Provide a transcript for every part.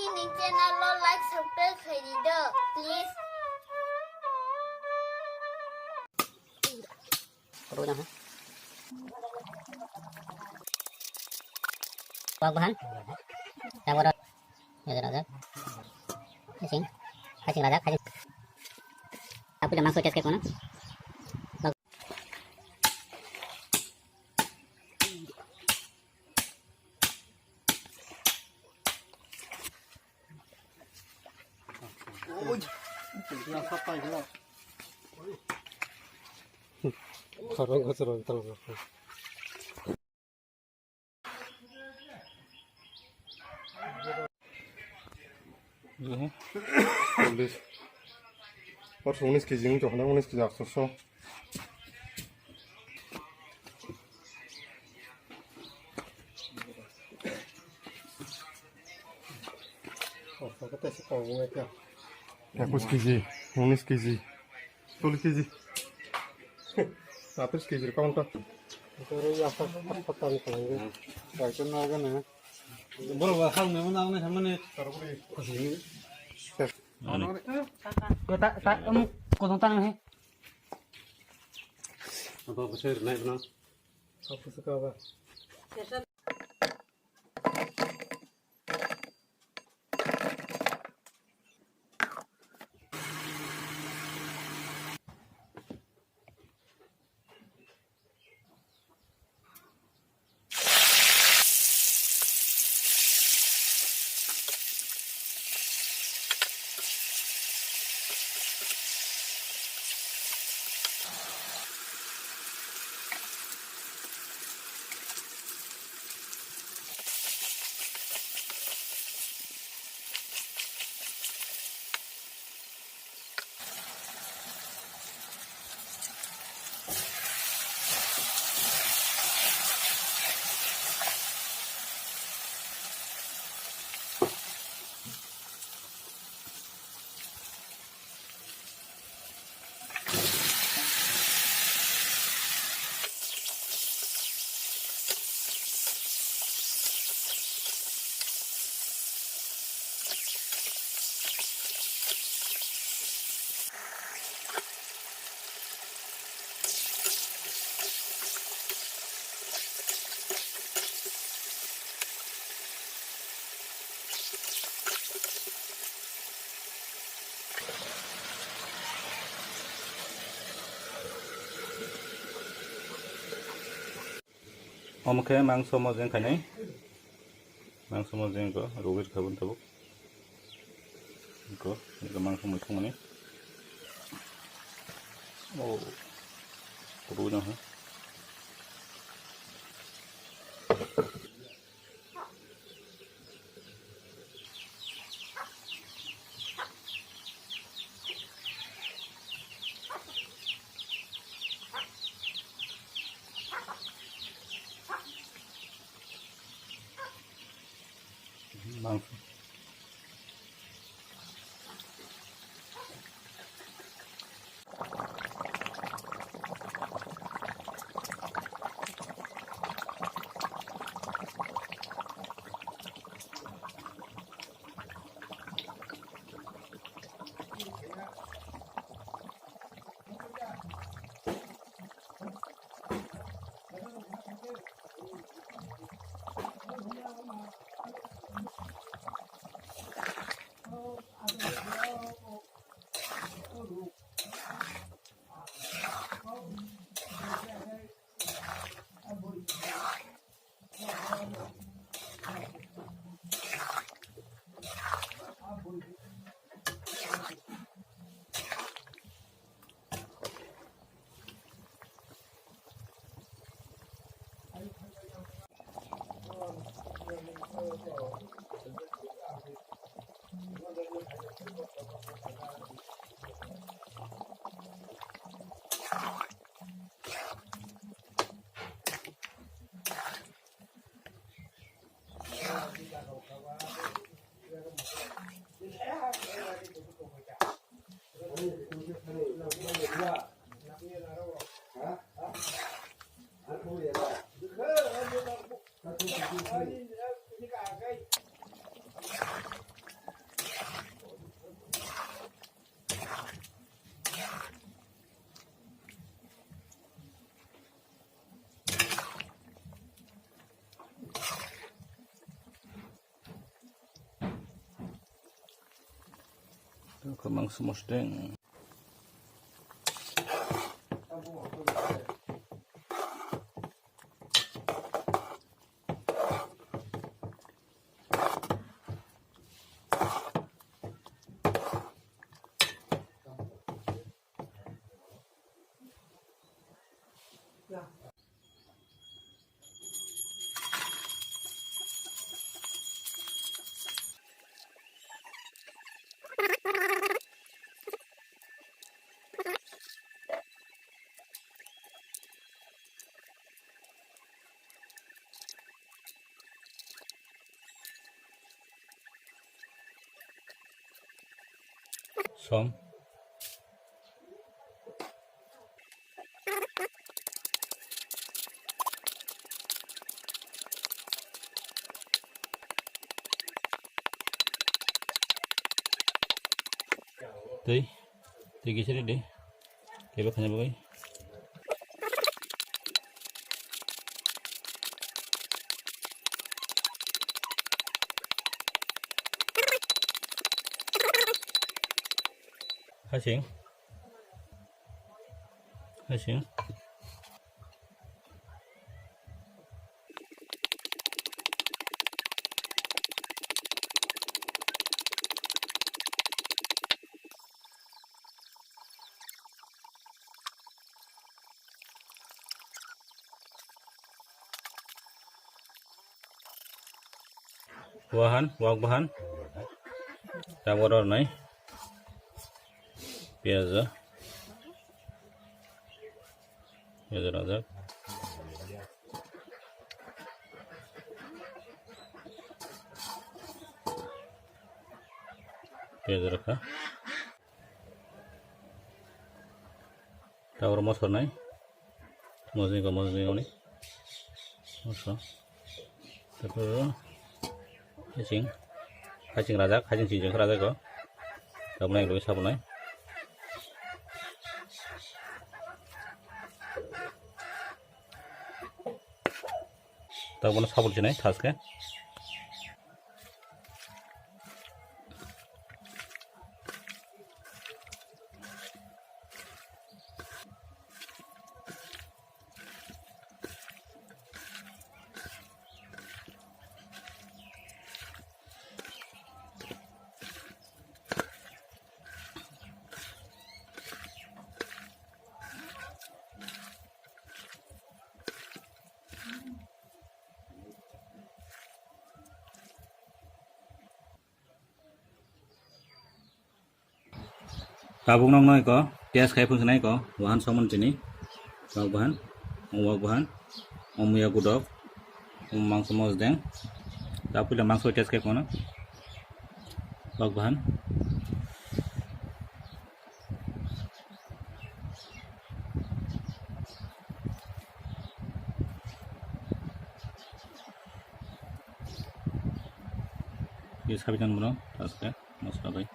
ini channel lo like subscribe kari do please. Perlu dah. Wahan. Yang bodoh. Ya sudah. Kasing. Kasing lada, kasing. Aku dah masuk ke mana? और 19 KG जो है 19 KG 800 21 KG 19 KG 20 KG 30 KG counter बोलो वाहन में मना उन्हें हमने tak kamu kosong tangan he. Apa besar naik benar? Apa suka apa? Oke, mangso mosodeng kane. Mangso mosodeng ko rogir khabun tabuk. Ko, ini mangso mutung mane. Oh, perlu dah. Mangso. Wahan Mosodeng. Som. Tui gisiri deh. Coba hanya bagai. Hasing. Wahan, campur warna, biasa rajak, biasa rakha, campur mosodeng, mosodeng ini, terus hacing rajak sijeng rajak ko, sabunai logi sabunai, sabun sabun jenai taske, kabung nong noi ko, pias kai pun senai ko, wahan somon sini, wahan, muya gudok, mangso mosodeng, tapi le mangso pias kai kono, wahan, pias kai kan bono, taske, masuk lagi.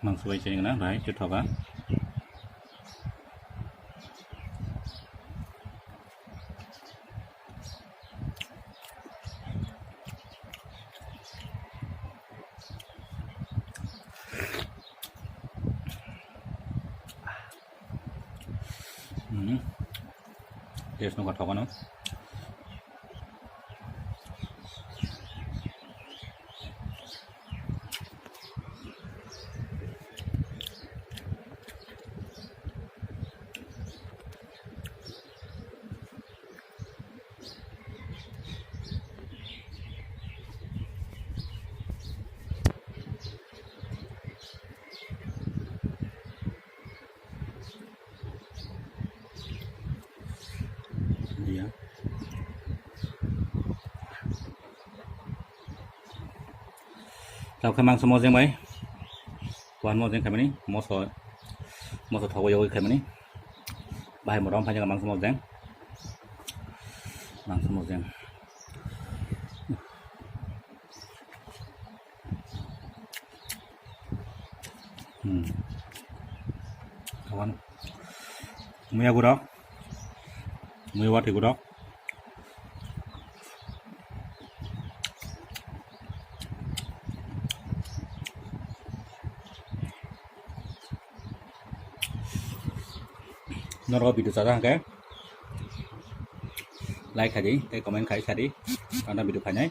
Mangso bayi cengeng na, baik, cuci apa? Yes, no kata apa no? Iya. Tao khai mang semua jeng bay, Wahan Mosodeng khai mani, moso thago yogi khai mani, bahai morom phai mang semua jeng, kawan, muya wati gudok, nó rồi bị được sao ra cái like khai đi cái comment khai đi anh đang bị được khai nhé